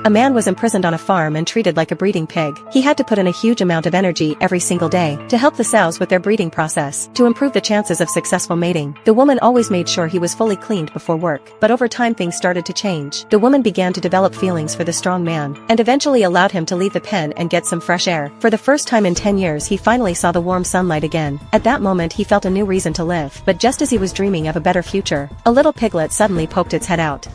A man was imprisoned on a farm and treated like a breeding pig. He had to put in a huge amount of energy every single day to help the sows with their breeding process, to improve the chances of successful mating. The woman always made sure he was fully cleaned before work, but over time things started to change. The woman began to develop feelings for the strong man, and eventually allowed him to leave the pen and get some fresh air. For the first time in 10 years he finally saw the warm sunlight again. At that moment he felt a new reason to live, but just as he was dreaming of a better future, a little piglet suddenly poked its head out.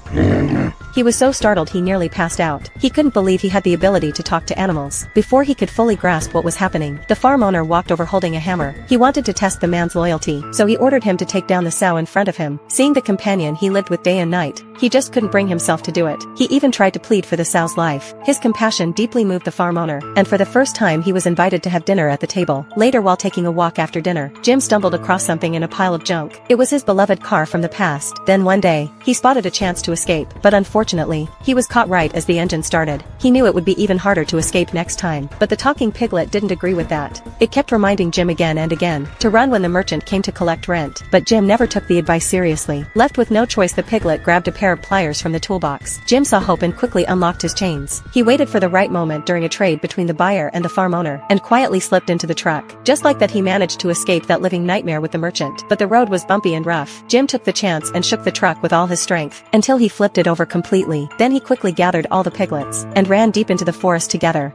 He was so startled he nearly passed out. He couldn't believe he had the ability to talk to animals. Before he could fully grasp what was happening, the farm owner walked over holding a hammer. He wanted to test the man's loyalty, so he ordered him to take down the sow in front of him. Seeing the companion he lived with day and night, he just couldn't bring himself to do it. He even tried to plead for the sow's life. His compassion deeply moved the farm owner, and for the first time he was invited to have dinner at the table. Later, while taking a walk after dinner, Jim stumbled across something in a pile of junk. It was his beloved car from the past. Then one day, he spotted a chance to escape, but unfortunately, he was caught right as the engine started. He knew it would be even harder to escape next time, but the talking piglet didn't agree with that. It kept reminding Jim again and again to run when the merchant came to collect rent, but Jim never took the advice seriously. Left with no choice, the piglet grabbed a pair of pliers from the toolbox. Jim saw hope and quickly unlocked his chains. He waited for the right moment during a trade between the buyer and the farm owner, and quietly slipped into the truck. Just like that, he managed to escape that living nightmare with the merchant, but the road was bumpy and rough. Jim took the chance and shook the truck with all his strength, until he flipped it over completely. Then he quickly gathered all the piglets, and ran deep into the forest together.